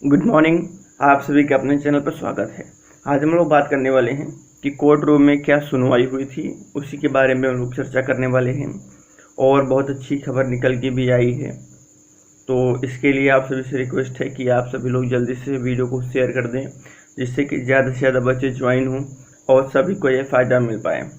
Good morning. आप सभी का अपने चैनल पर स्वागत है। आज हम लोग बात करने वाले हैं कि कोर्ट रूम में क्या सुनवाई हुई थी, उसी के बारे में हम लोग चर्चा करने वाले हैं। और बहुत अच्छी खबर निकल के भी आई है, तो इसके लिए आप सभी से रिक्वेस्ट है कि आप सभी लोग जल्दी से वीडियो को शेयर कर दें, जिससे कि ज़्यादा से ज़्यादा बच्चे ज्वाइन हों और सभी को ये फ़ायदा मिल पाए।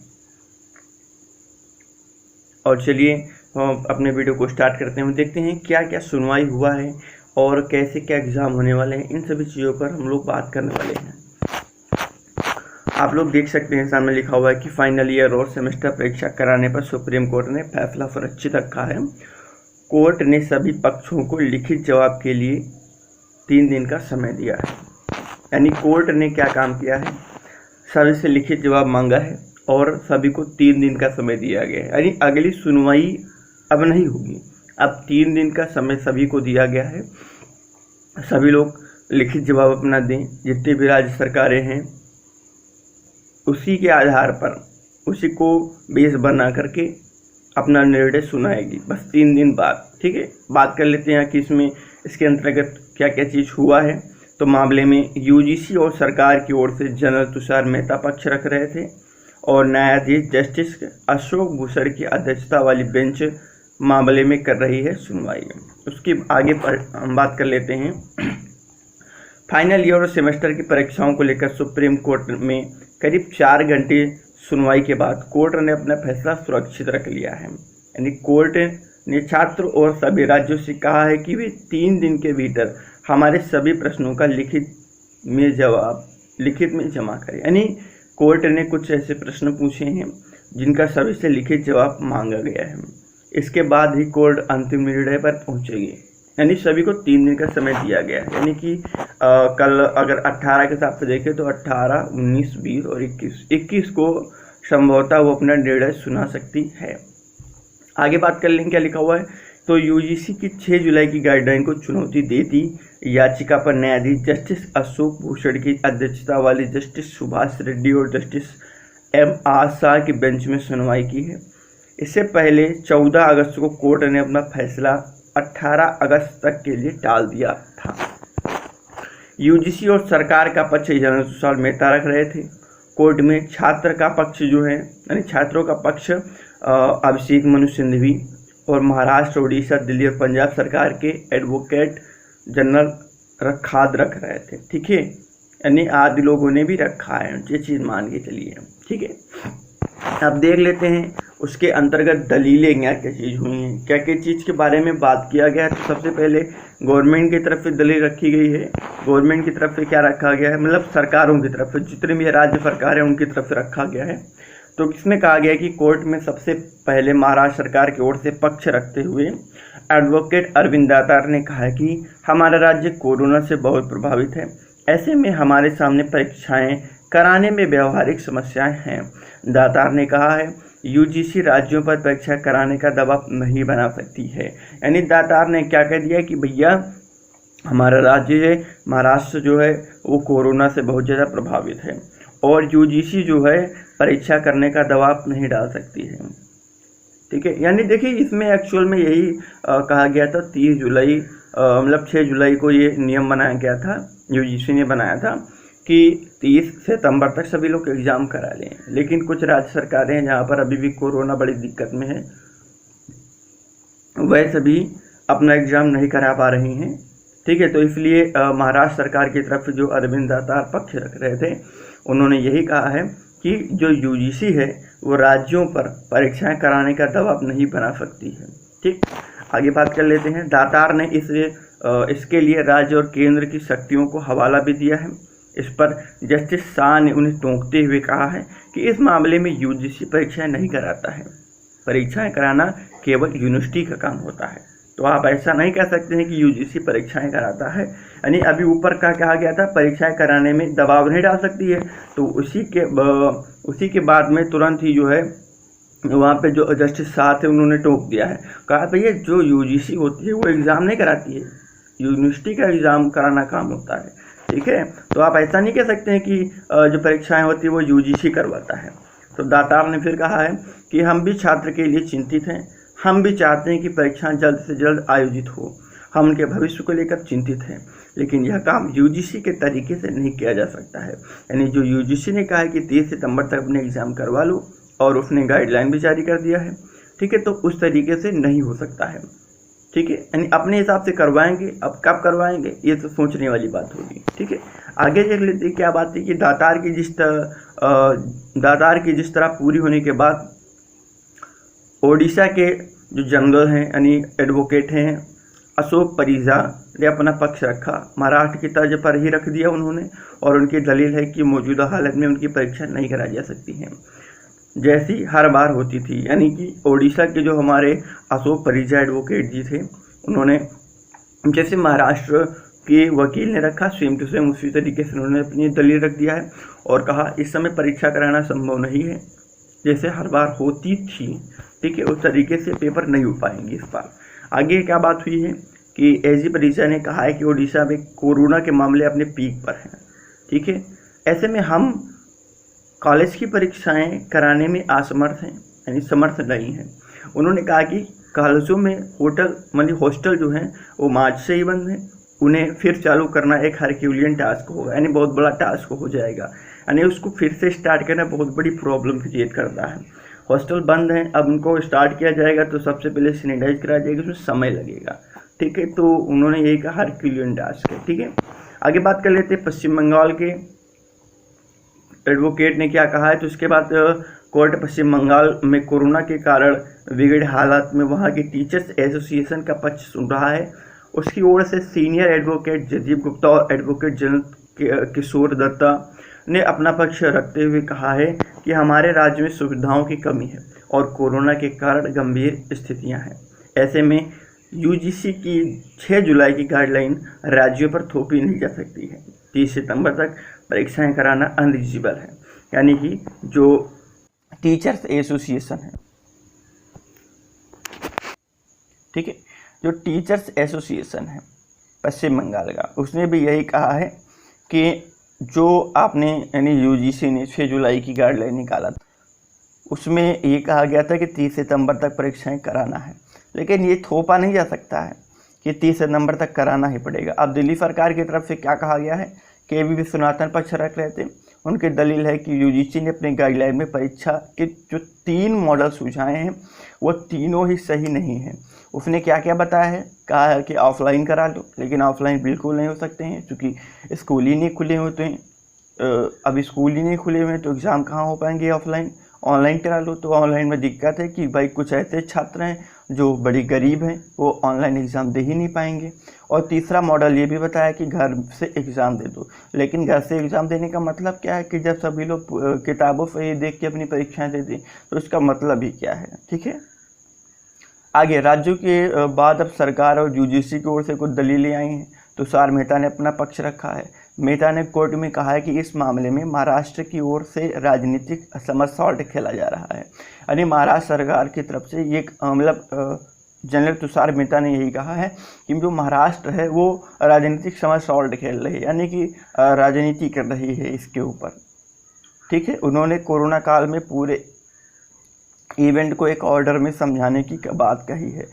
और चलिए हम अपने वीडियो को स्टार्ट करते हैं। देखते हैं क्या क्या सुनवाई हुआ है और कैसे क्या एग्ज़ाम होने वाले हैं। इन सभी चीज़ों पर हम लोग बात करने वाले हैं। आप लोग देख सकते हैं सामने लिखा हुआ है कि फाइनल ईयर और सेमेस्टर परीक्षा कराने पर सुप्रीम कोर्ट ने फैसला सुरक्षित रखा है। कोर्ट ने सभी पक्षों को लिखित जवाब के लिए 3 दिन का समय दिया है। यानी कोर्ट ने क्या काम किया है, सभी से लिखित जवाब मांगा है और सभी को 3 दिन का समय दिया गया है। यानी अगली सुनवाई अब नहीं होगी, अब 3 दिन का समय सभी को दिया गया है। सभी लोग लिखित जवाब अपना दें। जितनी भी राज्य सरकारें हैं उसी के आधार पर, उसी को बेस बना करके अपना निर्णय सुनाएगी, बस 3 दिन बाद। ठीक है, बात कर लेते हैं कि इसके अंतर्गत क्या क्या चीज़ हुआ है। तो मामले में यूजीसी और सरकार की ओर से जनरल तुषार मेहता पक्ष रख रहे थे और न्यायाधीश जस्टिस अशोक भूषण की अध्यक्षता वाली बेंच मामले में कर रही है सुनवाई। उसके आगे पर हम बात कर लेते हैं। फाइनल ईयर और सेमेस्टर की परीक्षाओं को लेकर सुप्रीम कोर्ट में करीब 4 घंटे सुनवाई के बाद कोर्ट ने अपना फैसला सुरक्षित रख लिया है। यानी कोर्ट ने छात्र और सभी राज्यों से कहा है कि वे 3 दिन के भीतर हमारे सभी प्रश्नों का लिखित में जमा करें। यानी कोर्ट ने कुछ ऐसे प्रश्न पूछे हैं जिनका सभी से लिखित जवाब मांगा गया है। इसके बाद ही कोर्ट अंतिम निर्णय पर पहुंचेगी। यानी सभी को 3 दिन का समय दिया गया है। यानी कि कल अगर 18 के हिसाब से देखें तो 18, 19, 20 और 21 को संभवतः वो अपना निर्णय सुना सकती है। आगे बात कर लेंगे क्या लिखा हुआ है। तो यूजीसी की 6 जुलाई की गाइडलाइन को चुनौती देती याचिका पर न्यायाधीश जस्टिस अशोक भूषण की अध्यक्षता वाली जस्टिस सुभाष रेड्डी और जस्टिस M.R. शाह की बेंच में सुनवाई की है। इससे पहले 14 अगस्त को कोर्ट ने अपना फैसला 18 अगस्त तक के लिए टाल दिया था। यूजीसी और सरकार का पक्ष जनरल तुषार मेहता रख रहे थे। कोर्ट में छात्र का पक्ष जो है, यानी छात्रों का पक्ष अभिषेक मनु सिंघवी और महाराष्ट्र, उड़ीसा, दिल्ली और पंजाब सरकार के एडवोकेट जनरल खाद रख रहे थे। ठीक है, यानी आदि लोगों ने भी रखा है, ये चीज़ मान के चलिए। ठीक है, अब देख लेते हैं उसके अंतर्गत दलीलें क्या क्या चीज़ हुई हैं, क्या क्या चीज़ के बारे में बात किया गया है। तो सबसे पहले गवर्नमेंट की तरफ से दलील रखी गई है। गवर्नमेंट की तरफ से क्या रखा गया है, मतलब सरकारों की तरफ से, जितने भी राज्य सरकार है उनकी तरफ से रखा गया है। तो किसमें कहा गया कि कोर्ट में सबसे पहले महाराष्ट्र सरकार की ओर से पक्ष रखते हुए एडवोकेट अरविंद दातार ने कहा है कि हमारा राज्य कोरोना से बहुत प्रभावित है, ऐसे में हमारे सामने परीक्षाएं कराने में व्यवहारिक समस्याएं हैं। दातार ने कहा है यूजीसी राज्यों पर परीक्षा कराने का दबाव नहीं बना सकती है। यानी दातार ने क्या कह दिया कि भैया हमारा राज्य है महाराष्ट्र जो है वो कोरोना से बहुत ज़्यादा प्रभावित है और यूजीसी जो है परीक्षा करने का दबाव नहीं डाल सकती है। ठीक है, यानी देखिए इसमें एक्चुअल में यही कहा गया था। 30 जुलाई मतलब 6 जुलाई को ये नियम बनाया गया था, यूजीसी ने बनाया था कि 30 सितंबर तक सभी लोग एग्ज़ाम करा लें। लेकिन कुछ राज्य सरकारें हैं जहाँ पर अभी भी कोरोना बड़ी दिक्कत में है, वह सभी अपना एग्ज़ाम नहीं करा पा रही हैं। ठीक है, तो इसलिए महाराष्ट्र सरकार की तरफ से जो अरविंद दातार पक्ष रख रहे थे, उन्होंने यही कहा है कि जो यूजीसी है वो राज्यों पर परीक्षाएं कराने का दबाव नहीं बना सकती है। ठीक, आगे बात कर लेते हैं। दातार ने इसके लिए राज्य और केंद्र की शक्तियों को हवाला भी दिया है। इस पर जस्टिस शाह ने उन्हें टोकते हुए कहा है कि इस मामले में यूजीसी परीक्षाएं नहीं कराता है, परीक्षाएं कराना केवल यूनिवर्सिटी का काम होता है। तो आप ऐसा नहीं कह सकते हैं कि यूजीसी परीक्षाएं कराता है। यानी अभी ऊपर का कहा गया था परीक्षाएं कराने में दबाव नहीं डाल सकती है, तो उसी के बाद में तुरंत ही जो है वहाँ पे जो जस्टिस शाह थे उन्होंने टोक दिया है, कहा भैया जो यूजीसी होती है वो एग्ज़ाम नहीं कराती है, यूनिवर्सिटी का एग्ज़ाम कराना काम होता है। ठीक है, तो आप ऐसा नहीं कह सकते हैं कि जो परीक्षाएं होती है वो यूजीसी करवाता है। तो दातार ने फिर कहा है कि हम भी छात्र के लिए चिंतित हैं, हम भी चाहते हैं कि परीक्षाएं जल्द से जल्द आयोजित हो। हम उनके भविष्य को लेकर चिंतित हैं, लेकिन यह काम यूजीसी के तरीके से नहीं किया जा सकता है। यानी जो यूजीसी ने कहा है कि 30 सितंबर तक अपने एग्ज़ाम करवा लो, और उसने गाइडलाइन भी जारी कर दिया है, ठीक है, तो उस तरीके से नहीं हो सकता है, ठीक है। यानी अपने हिसाब से करवाएंगे, अब कब करवाएंगे ये तो सोचने वाली बात होगी, ठीक है। आगे देख लेते क्या बात है कि दातार की जिस तरह पूरी होने के बाद ओडिशा के जो जनरल हैं यानी एडवोकेट हैं अशोक परिजा ने अपना पक्ष रखा, महाराष्ट्र की तर्ज पर ही रख दिया उन्होंने, और उनकी दलील है कि मौजूदा हालत में उनकी परीक्षा नहीं कराई जा सकती है जैसी हर बार होती थी। यानी कि ओडिशा के जो हमारे अशोक परिजा एडवोकेट जी थे, उन्होंने जैसे महाराष्ट्र के वकील ने रखा, सेम टू सेम उसी तरीके से उन्होंने अपनी दलील रख दिया है और कहा इस समय परीक्षा कराना संभव नहीं है, जैसे हर बार होती थी, ठीक है, उस तरीके से पेपर नहीं हो पाएंगे इस बार। आगे क्या बात हुई है कि एजी परिजा ने कहा है कि ओडिशा में कोरोना के मामले अपने पीक पर हैं, ठीक है, ऐसे में हम कॉलेज की परीक्षाएं कराने में असमर्थ हैं, यानी समर्थ नहीं हैं। उन्होंने कहा कि कॉलेजों में हॉस्टल जो हैं वो मार्च से ही बंद हैं, उन्हें फिर चालू करना एक हरक्यूलियन टास्क होगा, यानी बहुत बड़ा टास्क हो जाएगा, यानी उसको फिर से स्टार्ट करना बहुत बड़ी प्रॉब्लम क्रिएट करता है। हॉस्टल बंद हैं, अब उनको स्टार्ट किया जाएगा तो सबसे पहले सैनिटाइज कराया जाएगा, उसमें समय लगेगा, ठीक है, तो उन्होंने यही कहा हरक्यूलियन टास्क है, ठीक है। आगे बात कर लेते हैं पश्चिम बंगाल के एडवोकेट ने क्या कहा है, तो उसके बाद कोर्ट पश्चिम बंगाल में कोरोना के कारण बिगड़े हालात में वहाँ की टीचर्स एसोसिएशन का पक्ष सुन रहा है। उसकी ओर से सीनियर एडवोकेट जयदीप गुप्ता और एडवोकेट जनरल किशोर दत्ता ने अपना पक्ष रखते हुए कहा है कि हमारे राज्य में सुविधाओं की कमी है और कोरोना के कारण गंभीर स्थितियां हैं। ऐसे में यूजीसी की 6 जुलाई की गाइडलाइन राज्यों पर थोपी नहीं जा सकती है। 30 सितंबर तक परीक्षाएं कराना अनरिजिबल है, यानी कि जो टीचर्स एसोसिएशन है, ठीक है, जो टीचर्स एसोसिएशन है पश्चिम बंगाल का, उसने भी यही कहा है कि जो आपने यानी यूजीसी ने 6 जुलाई की गाइडलाइन निकाला था उसमें ये कहा गया था कि 30 सितंबर तक परीक्षाएं कराना है, लेकिन ये थोपा नहीं जा सकता है कि 30 सितंबर तक कराना ही पड़ेगा। अब दिल्ली सरकार की तरफ से क्या कहा गया है कि अभी भी सनातन पक्ष रख रहे थे, उनकी दलील है कि यूजीसी ने अपनी गाइडलाइन में परीक्षा के जो 3 मॉडल सुझाए हैं वो तीनों ही सही नहीं हैं। उसने क्या क्या बताया है, कहा है कि ऑफलाइन करा लो, लेकिन ऑफलाइन बिल्कुल नहीं हो सकते हैं क्योंकि स्कूल ही नहीं खुले होते हैं। अब स्कूल ही नहीं खुले हुए हैं तो एग्ज़ाम कहाँ हो पाएंगे ऑफलाइन। ऑनलाइन करा लो तो ऑनलाइन में दिक्कत है कि भाई कुछ ऐसे छात्र हैं जो बड़ी गरीब हैं, वो ऑनलाइन एग्ज़ाम दे ही नहीं पाएंगे। और तीसरा मॉडल ये भी बताया कि घर से एग्ज़ाम दे दो, लेकिन घर से एग्ज़ाम देने का मतलब क्या है कि जब सभी लोग किताबों से ही देख के अपनी परीक्षाएं दे दें तो उसका मतलब ही क्या है, ठीक है। आगे राज्यों के बाद अब सरकार और यूजीसी की ओर से कुछ दलीलें आई हैं। तुषार मेहता ने अपना पक्ष रखा है। मेहता ने कोर्ट में कहा है कि इस मामले में महाराष्ट्र की ओर से राजनीतिक समरसॉल्ट खेला जा रहा है, यानी महाराष्ट्र सरकार की तरफ से ये मतलब जनरल तुषार मेहता ने यही कहा है कि जो महाराष्ट्र है वो राजनीतिक समरसॉल्ट खेल रही है, यानी कि राजनीति कर रही है इसके ऊपर, ठीक है। उन्होंने कोरोना काल में पूरे इवेंट को एक ऑर्डर में समझाने की बात कही है,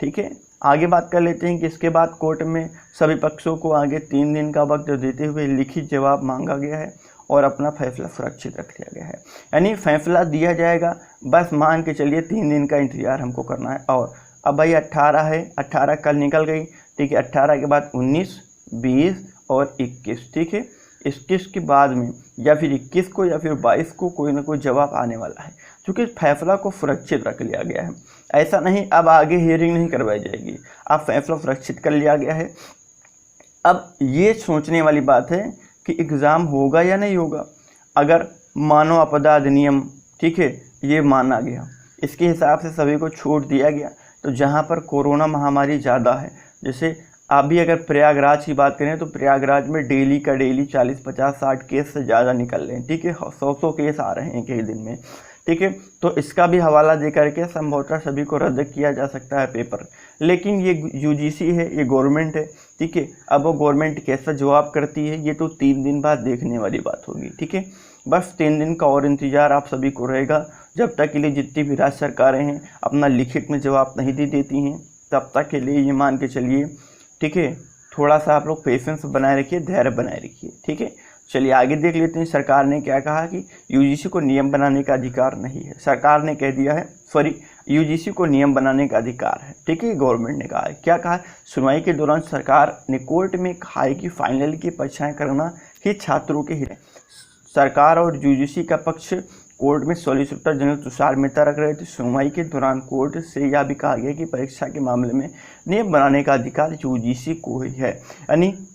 ठीक है। आगे बात कर लेते हैं कि इसके बाद कोर्ट में सभी पक्षों को आगे 3 दिन का वक्त देते हुए लिखित जवाब मांगा गया है और अपना फैसला सुरक्षित रख लिया गया है, यानी फैसला दिया जाएगा, बस मान के चलिए 3 दिन का इंतजार हमको करना है। और अब भाई 18 है, 18 कल निकल गई, ठीक है, 18 के बाद 19, 20 और 21, ठीक है। 21 के बाद में या फिर 21 को या फिर 22 को कोई ना कोई जवाब आने वाला है, क्योंकि फैसला को सुरक्षित रख लिया गया है। ऐसा नहीं अब आगे हियरिंग नहीं करवाई जाएगी, अब फैसला सुरक्षित कर लिया गया है। अब ये सोचने वाली बात है कि एग्ज़ाम होगा या नहीं होगा। अगर मानव आपदा अधिनियम, ठीक है, ये माना गया, इसके हिसाब से सभी को छूट दिया गया, तो जहाँ पर कोरोना महामारी ज़्यादा है, जैसे अभी अगर प्रयागराज की बात करें तो प्रयागराज में डेली का डेली 40, 50, 60 केस से ज़्यादा निकल रहे हैं, ठीक है, 100 केस आ रहे हैं कई दिन में, ठीक है। तो इसका भी हवाला दे करके संभवतः सभी को रद्द किया जा सकता है पेपर। लेकिन ये यूजीसी है, ये गवर्नमेंट है, ठीक है, अब वो गवर्नमेंट कैसा जवाब करती है ये तो 3 दिन बाद देखने वाली बात होगी, ठीक है। बस 3 दिन का और इंतज़ार आप सभी को रहेगा, जब तक के लिए जितनी भी राज्य सरकारें हैं अपना लिखित में जवाब नहीं दे देती हैं, तब तक के लिए ये मान के चलिए ठीक है, थोड़ा सा आप लोग पेशेंस बनाए रखिए, धैर्य बनाए रखिए। ठीक है, चलिए आगे देख लेते हैं। सरकार ने क्या कहा कि यूजीसी को नियम बनाने का अधिकार नहीं है। सरकार ने कह दिया है, सॉरी, यूजीसी को नियम बनाने का अधिकार है। ठीक है, गवर्नमेंट ने कहा है। क्या कहा? सुनवाई के दौरान सरकार ने कोर्ट में कहा है कि फाइनल की परीक्षाएं करना ही छात्रों के हित है। सरकार और यूजीसी का पक्ष कोर्ट में सॉलिसिटर जनरल तुषार मेहता रख रहे थे। सुनवाई के दौरान कोर्ट से यह भी कहा गया कि परीक्षा के मामले में नियम बनाने का अधिकार यूजीसी को ही है। यानी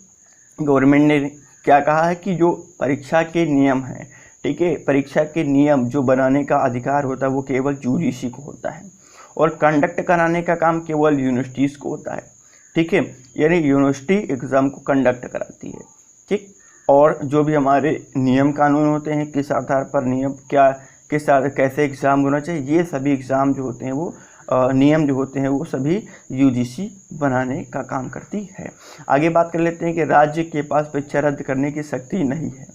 गवर्नमेंट ने क्या कहा है कि जो परीक्षा के नियम हैं, ठीक है, परीक्षा के नियम जो बनाने का अधिकार होता है वो केवल यूजीसी को होता है, और कंडक्ट कराने का काम केवल यूनिवर्सिटीज़ को होता है। ठीक है, यानी यूनिवर्सिटी एग्ज़ाम को कंडक्ट कराती है। ठीक, और जो भी हमारे नियम कानून होते हैं, किस आधार पर नियम, क्या किस कैसे एग्ज़ाम होना चाहिए, ये सभी एग्ज़ाम जो होते हैं वो नियम जो होते हैं वो सभी यूजीसी बनाने का काम करती है। आगे बात कर लेते हैं कि राज्य के पास परीक्षा रद्द करने की शक्ति नहीं है।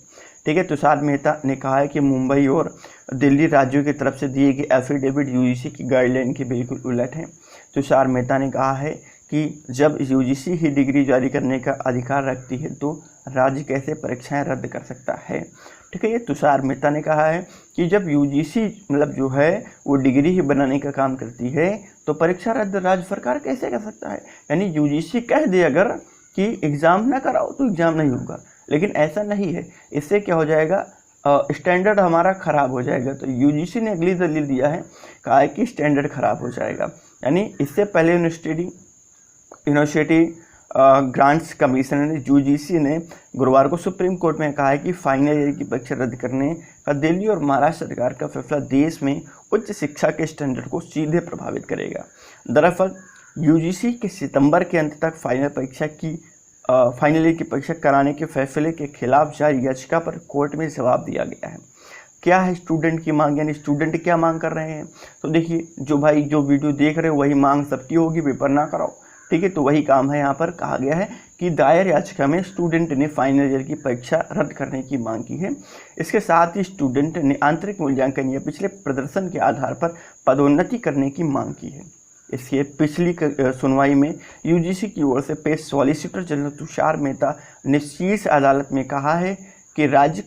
ठीक है, तुषार मेहता ने कहा है कि मुंबई और दिल्ली राज्यों की तरफ से दिए गए एफिडेविट यूजीसी की गाइडलाइन के बिल्कुल उलट हैं। तुषार मेहता ने कहा है कि जब यूजीसी ही डिग्री जारी करने का अधिकार रखती है तो राज्य कैसे परीक्षाएं रद्द कर सकता है। ठीक है, ये तुषार मेहता ने कहा है कि जब यूजीसी मतलब जो है वो डिग्री ही बनाने का काम करती है तो परीक्षा रद्द राज्य सरकार कैसे कर सकता है। यानी यूजीसी कह दे अगर कि एग्ज़ाम ना कराओ तो एग्ज़ाम नहीं होगा, लेकिन ऐसा नहीं है। इससे क्या हो जाएगा, स्टैंडर्ड हमारा ख़राब हो जाएगा। तो यूजीसी ने अगली दलील दिया है, कहा है कि स्टैंडर्ड ख़राब हो जाएगा। यानी इससे पहले यूनिवर्सिटी ग्रांट्स कमीशन यूजीसी ने गुरुवार को सुप्रीम कोर्ट में कहा है कि फाइनल ईयर की परीक्षा रद्द करने का दिल्ली और महाराष्ट्र सरकार का फैसला देश में उच्च शिक्षा के स्टैंडर्ड को सीधे प्रभावित करेगा। दरअसल यूजीसी के सितंबर के अंत तक फाइनल ईयर की परीक्षा कराने के फैसले के खिलाफ जारी याचिका पर कोर्ट में जवाब दिया गया है। क्या है स्टूडेंट की मांग, यानी स्टूडेंट क्या मांग कर रहे हैं। तो देखिए, जो भाई जो वीडियो देख रहे हो वही मांग सबकी होगी, पेपर ना कराओ। ठीक है, तो वही काम है। यहाँ पर कहा गया है कि दायर याचिका में स्टूडेंट ने फाइनल ईयर की परीक्षा रद्द करने की मांग की है। इसके साथ ही स्टूडेंट ने आंतरिक मूल्यांकन या पिछले प्रदर्शन के आधार पर पदोन्नति करने की मांग की है। इसके पिछली सुनवाई में यूजीसी की ओर से पेश सॉलिसिटर जनरल तुषार मेहता ने शीर्ष अदालत में कहा है कि राज्य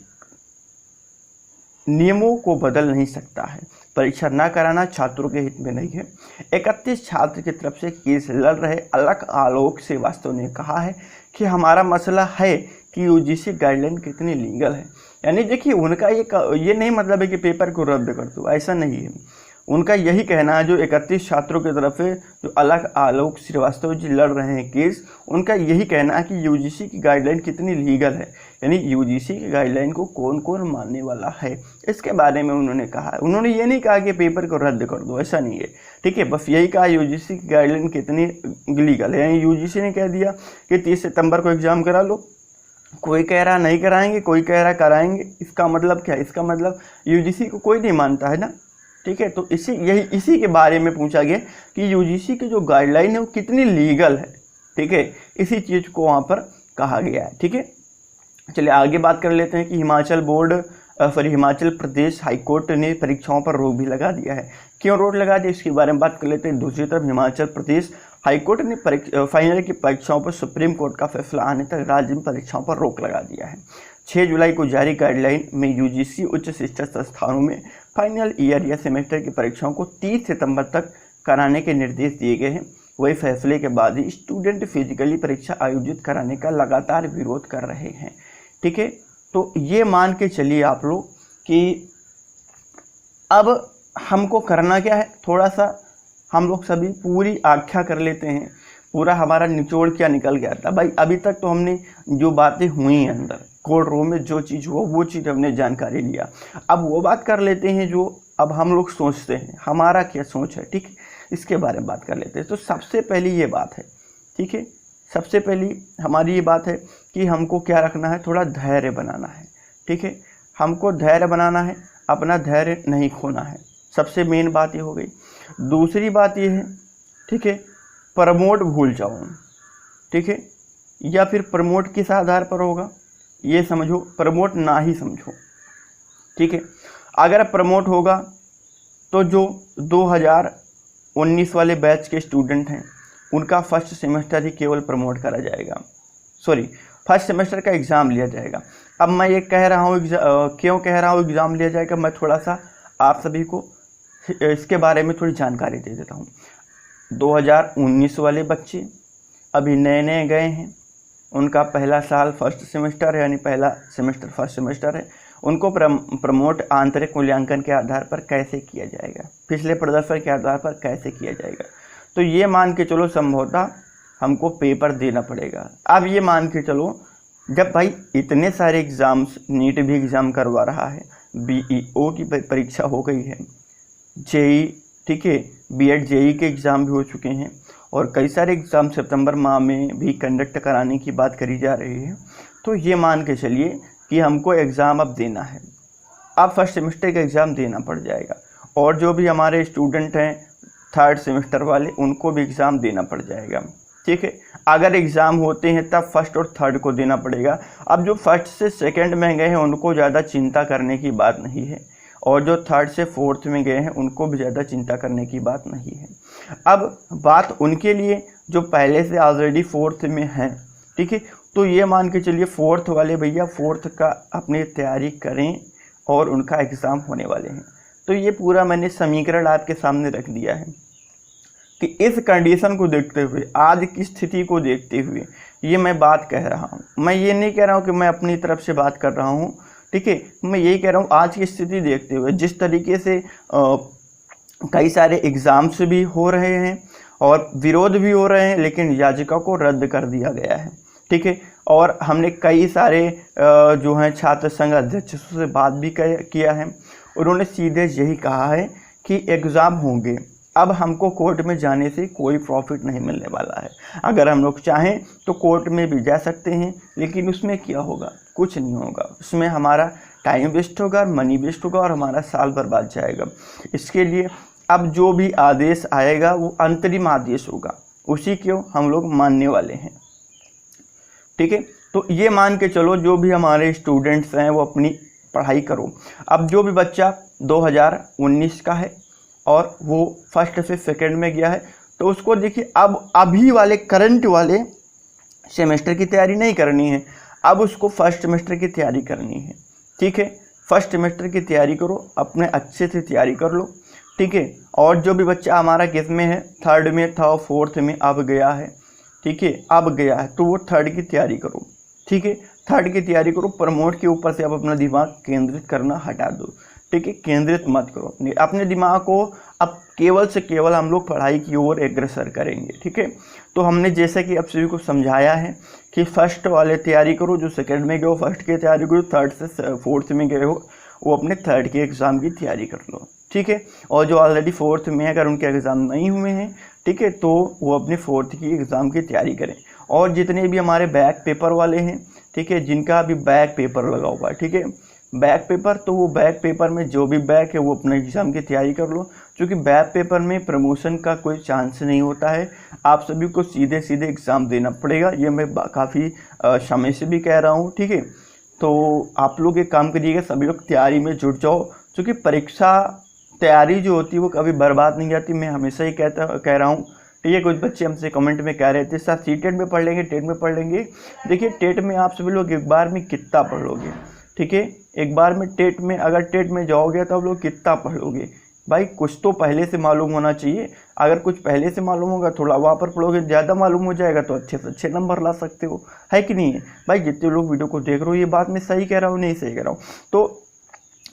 नियमों को बदल नहीं सकता है, परीक्षा न कराना छात्रों के हित में नहीं है। 31 छात्र की तरफ से केस लड़ रहे अलख आलोक श्रीवास्तव ने कहा है कि हमारा मसला है कि यूजीसी गाइडलाइन कितनी लीगल है। यानी देखिए, उनका ये नहीं मतलब है कि पेपर को रद्द कर दो, ऐसा नहीं है। उनका यही कहना है, जो 31 छात्रों की तरफ से जो अलख आलोक श्रीवास्तव जी लड़ रहे हैं केस, उनका यही कहना है कि यूजीसी की गाइडलाइन कितनी लीगल है, यानी यूजीसी की गाइडलाइन को कौन कौन मानने वाला है, इसके बारे में उन्होंने कहा है। उन्होंने ये नहीं कहा कि पेपर को रद्द कर दो, ऐसा नहीं है। ठीक है, बस यही कहा यूजीसी की गाइडलाइन कितनी लीगल है। यानी यूजीसी ने कह दिया कि 30 सितंबर को एग्ज़ाम करा लो, कोई कह रहा नहीं कराएंगे, कोई कह रहा कराएंगे। इसका मतलब क्या है? इसका मतलब यूजीसी को कोई नहीं मानता है ना। ठीक है, तो इसी के बारे में पूछा गया कि यूजीसी की जो गाइडलाइन है वो कितनी लीगल है। ठीक है, इसी चीज़ को वहाँ पर कहा गया है। ठीक है, चलिए आगे बात कर लेते हैं कि हिमाचल प्रदेश हाईकोर्ट ने परीक्षाओं पर रोक भी लगा दिया है। क्यों रोक लगा दिया, इसके बारे में बात कर लेते हैं। दूसरी तरफ हिमाचल प्रदेश हाईकोर्ट ने फाइनल की परीक्षाओं पर सुप्रीम कोर्ट का फैसला आने तक राज्य में परीक्षाओं पर रोक लगा दिया है। 6 जुलाई को जारी गाइडलाइन में यूजीसी उच्च शिक्षा संस्थानों में फाइनल ईयर या सेमेस्टर की परीक्षाओं को 30 सितंबर तक कराने के निर्देश दिए गए हैं। वही फैसले के बाद ही स्टूडेंट फिजिकली परीक्षा आयोजित कराने का लगातार विरोध कर रहे हैं। ठीक है, तो ये मान के चलिए आप लोग कि अब हमको करना क्या है, थोड़ा सा हम लोग सभी पूरी आख्या कर लेते हैं। पूरा हमारा निचोड़ क्या निकल गया था भाई। अभी तक तो हमने जो बातें हुई अंदर कोर्ट रूम में, जो चीज़ हुआ वो चीज़ हमने जानकारी लिया। अब वो बात कर लेते हैं जो अब हम लोग सोचते हैं, हमारा क्या सोच है। ठीक है, इसके बारे में बात कर लेते हैं। तो सबसे पहली ये बात है, ठीक है, सबसे पहली हमारी ये बात है कि हमको क्या रखना है, थोड़ा धैर्य बनाना है। ठीक है, हमको धैर्य बनाना है, अपना धैर्य नहीं खोना है। सबसे मेन बात ये हो गई। दूसरी बात ये है, ठीक है, प्रमोट भूल जाओ। ठीक है, या फिर प्रमोट किस आधार पर होगा ये समझो, प्रमोट ना ही समझो। ठीक है, अगर प्रमोट होगा तो जो 2019 वाले बैच के स्टूडेंट हैं उनका फर्स्ट सेमेस्टर ही केवल प्रमोट करा जाएगा, सॉरी फर्स्ट सेमेस्टर का एग्ज़ाम लिया जाएगा। अब मैं ये कह रहा हूँ क्यों कह रहा हूँ एग्ज़ाम लिया जाएगा, मैं थोड़ा सा आप सभी को इसके बारे में थोड़ी जानकारी दे देता हूँ। 2019 वाले बच्चे अभी नए नए गए हैं, उनका पहला साल फर्स्ट सेमेस्टर है, यानी पहला सेमेस्टर फर्स्ट सेमेस्टर है। उनको प्रमोट आंतरिक मूल्यांकन के आधार पर कैसे किया जाएगा, पिछले प्रदर्शन के आधार पर कैसे किया जाएगा, तो ये मान के चलो संभवतः हमको पेपर देना पड़ेगा। अब ये मान के चलो जब भाई इतने सारे एग्ज़ाम्स, नीट भी एग्ज़ाम करवा रहा है, BEO की परीक्षा हो गई है, JEE ठीक है, B.Ed JEE के एग्ज़ाम भी हो चुके हैं और कई सारे एग्ज़ाम सितंबर माह में भी कंडक्ट कराने की बात करी जा रही है। तो ये मान के चलिए कि हमको एग्ज़ाम अब देना है, अब फर्स्ट सेमेस्टर का एग्ज़ाम देना पड़ जाएगा और जो भी हमारे स्टूडेंट हैं थर्ड सेमेस्टर वाले उनको भी एग्ज़ाम देना पड़ जाएगा, ठीक है। अगर एग्ज़ाम होते हैं तब फर्स्ट और थर्ड को देना पड़ेगा। अब जो फर्स्ट से सेकंड में गए हैं उनको ज़्यादा चिंता करने की बात नहीं है और जो थर्ड से फोर्थ में गए हैं उनको भी ज़्यादा चिंता करने की बात नहीं है। अब बात उनके लिए जो पहले से ऑलरेडी फोर्थ में हैं, ठीक है, तो ये मान के चलिए फोर्थ वाले भैया फोर्थ का अपनी तैयारी करें और उनका एग्ज़ाम होने वाले हैं। तो ये पूरा मैंने समीकरण आपके सामने रख दिया है कि इस कंडीशन को देखते हुए, आज की स्थिति को देखते हुए ये मैं बात कह रहा हूँ। मैं ये नहीं कह रहा हूँ कि मैं अपनी तरफ से बात कर रहा हूँ, ठीक है, मैं यही कह रहा हूँ आज की स्थिति देखते हुए जिस तरीके से कई सारे एग्ज़ाम्स भी हो रहे हैं और विरोध भी हो रहे हैं, लेकिन याचिका को रद्द कर दिया गया है, ठीक है। और हमने कई सारे जो हैं छात्र संघ अध्यक्षों से बात भी किया है, उन्होंने सीधे यही कहा है कि एग्ज़ाम होंगे, अब हमको कोर्ट में जाने से कोई प्रॉफिट नहीं मिलने वाला है। अगर हम लोग चाहें तो कोर्ट में भी जा सकते हैं, लेकिन उसमें क्या होगा, कुछ नहीं होगा, उसमें हमारा टाइम वेस्ट होगा, मनी वेस्ट होगा और हमारा साल बर्बाद जाएगा। इसके लिए अब जो भी आदेश आएगा वो अंतरिम आदेश होगा, उसी को हम लोग मानने वाले हैं, ठीक है। तो ये मान के चलो जो भी हमारे स्टूडेंट्स हैं वो अपनी पढ़ाई करो। अब जो भी बच्चा 2019 का है और वो फर्स्ट से सेकंड में गया है तो उसको देखिए अब अभी वाले करंट वाले सेमेस्टर की तैयारी नहीं करनी है, अब उसको फर्स्ट सेमेस्टर की तैयारी करनी है, ठीक है। फर्स्ट सेमेस्टर की तैयारी करो, अपने अच्छे से तैयारी कर लो, ठीक है। और जो भी बच्चा हमारा किस में है, थर्ड में था और फोर्थ में अब गया है, ठीक है, अब गया है तो वो थर्ड की तैयारी करो, ठीक है, थर्ड की तैयारी करो। प्रमोट के ऊपर से अब अपना दिमाग केंद्रित करना हटा दो, ठीक है, केंद्रित मत करो अपने दिमाग को। अब केवल से केवल हम लोग पढ़ाई की ओर अग्रसर करेंगे, ठीक है। तो हमने जैसे कि आप सभी को समझाया है कि फर्स्ट वाले तैयारी करो, जो सेकंड में गए हो फर्स्ट की तैयारी करो, थर्ड से फोर्थ में गए हो वो अपने थर्ड के एग्ज़ाम की तैयारी कर लो, ठीक है। और जो ऑलरेडी फोर्थ में है अगर उनके एग्ज़ाम नहीं हुए हैं, ठीक है, तो वो अपने फोर्थ की एग्ज़ाम की तैयारी करें। और जितने भी हमारे बैक पेपर वाले हैं, ठीक है, जिनका अभी बैक पेपर लगा हुआ है, ठीक है, बैक पेपर, तो वो बैक पेपर में जो भी बैक है वो अपने एग्ज़ाम की तैयारी कर लो, क्योंकि बैक पेपर में प्रमोशन का कोई चांस नहीं होता है। आप सभी को सीधे सीधे एग्ज़ाम देना पड़ेगा, ये मैं काफ़ी समय से भी कह रहा हूँ, ठीक है। तो आप लोग एक काम करिएगा, सभी लोग तैयारी में जुट जाओ, क्योंकि परीक्षा तैयारी जो होती है वो कभी बर्बाद नहीं जाती, मैं हमेशा ही कह रहा हूँ, ठीक है। कुछ बच्चे हमसे कमेंट में कह रहे थे सर सीटेट में पढ़ लेंगे, टेट में पढ़ लेंगे। देखिए टेट में आप सभी लोग एक बार में कितना पढ़ लोगे, ठीक है, एक बार में टेट में अगर टेट में जाओगे तो आप लोग कितना पढ़ लोगे भाई, कुछ तो पहले से मालूम होना चाहिए। अगर कुछ पहले से मालूम होगा, थोड़ा वहाँ पर पढ़ोगे, ज़्यादा मालूम हो जाएगा तो अच्छे से अच्छे नंबर ला सकते हो, है कि नहीं है भाई। जितने लोग वीडियो को देख रहे हो ये बात मैं सही कह रहा हूँ नहीं सही कह रहा हूँ, तो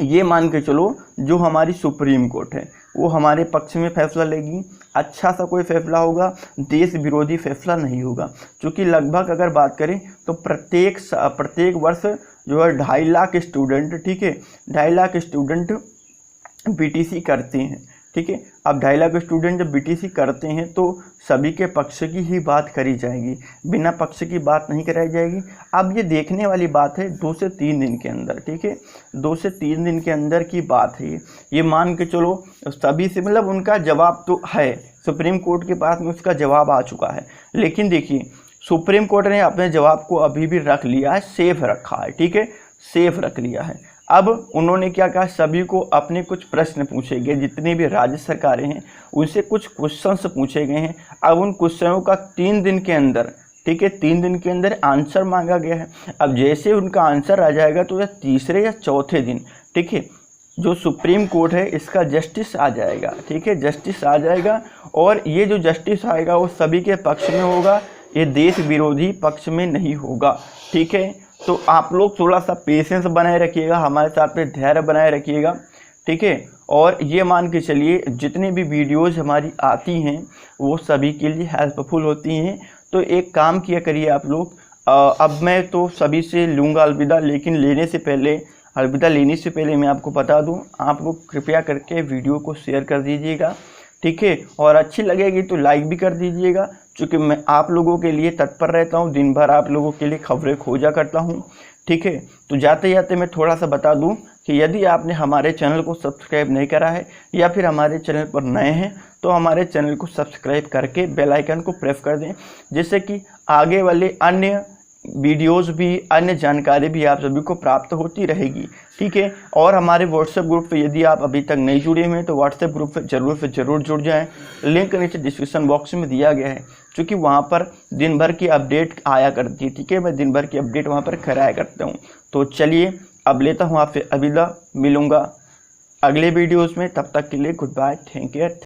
ये मान के चलो जो हमारी सुप्रीम कोर्ट है वो हमारे पक्ष में फैसला लेगी, अच्छा सा कोई फैसला होगा, देश विरोधी फैसला नहीं होगा। क्योंकि लगभग अगर बात करें तो प्रत्येक वर्ष जो है 2.5 लाख स्टूडेंट, ठीक है, 2.5 लाख स्टूडेंट बीटीसी करते हैं, ठीक है। अब 2.5 लाख स्टूडेंट जब बीटीसी करते हैं तो सभी के पक्ष की ही बात करी जाएगी, बिना पक्ष की बात नहीं कराई जाएगी। अब ये देखने वाली बात है 2 से 3 दिन के अंदर, ठीक है, 2 से 3 दिन के अंदर की बात है ये मान के चलो सभी से, मतलब उनका जवाब तो है, सुप्रीम कोर्ट के पास में उसका जवाब आ चुका है। लेकिन देखिए सुप्रीम कोर्ट ने अपने जवाब को अभी भी रख लिया है, सेफ रखा है, ठीक है, सेफ रख लिया है। अब उन्होंने क्या कहा, सभी को अपने कुछ प्रश्न पूछे गए, जितनी भी राज्य सरकारें हैं उनसे कुछ क्वेश्चंस पूछे गए हैं। अब उन क्वेश्चनों का 3 दिन के अंदर, ठीक है, 3 दिन के अंदर आंसर मांगा गया है। अब जैसे उनका आंसर आ जाएगा तो यह तीसरे या चौथे दिन, ठीक है, जो सुप्रीम कोर्ट है इसका जस्टिस आ जाएगा, ठीक है, जस्टिस आ जाएगा। और ये जो जस्टिस आएगा वो सभी के पक्ष में होगा, ये देश विरोधी पक्ष में नहीं होगा, ठीक है। तो आप लोग थोड़ा सा पेशेंस बनाए रखिएगा, हमारे साथ में धैर्य बनाए रखिएगा, ठीक है। और ये मान के चलिए जितनी भी वीडियोज़ हमारी आती हैं वो सभी के लिए हेल्पफुल होती हैं। तो एक काम किया करिए आप लोग, अब मैं तो सभी से लूँगा अलविदा, लेकिन अलविदा लेने से पहले मैं आपको बता दूं, आप लोग कृपया करके वीडियो को शेयर कर दीजिएगा, ठीक है, और अच्छी लगेगी तो लाइक भी कर दीजिएगा, क्योंकि मैं आप लोगों के लिए तत्पर रहता हूं, दिन भर आप लोगों के लिए खबरें खोजा करता हूं, ठीक है। तो जाते जाते मैं थोड़ा सा बता दूं कि यदि आपने हमारे चैनल को सब्सक्राइब नहीं करा है या फिर हमारे चैनल पर नए हैं तो हमारे चैनल को सब्सक्राइब करके बेल आइकन को प्रेस कर दें, जिससे कि आगे वाले अन्य वीडियोस भी, अन्य जानकारी भी आप सभी को प्राप्त होती रहेगी, ठीक है। और हमारे व्हाट्सएप ग्रुप पे यदि आप अभी तक नहीं जुड़े हुए हैं तो व्हाट्सएप ग्रुप पे जरूर जुड़ जाएं, लिंक नीचे डिस्क्रिप्शन बॉक्स में दिया गया है, क्योंकि वहाँ पर दिन भर की अपडेट आया करती है, ठीक है, मैं दिन भर की अपडेट वहाँ पर कराया करता हूँ। तो चलिए अब लेता हूँ आपसे अलविदा, मिलूँगा अगले वीडियोज़ में, तब तक के लिए गुड बाय, थैंक यू।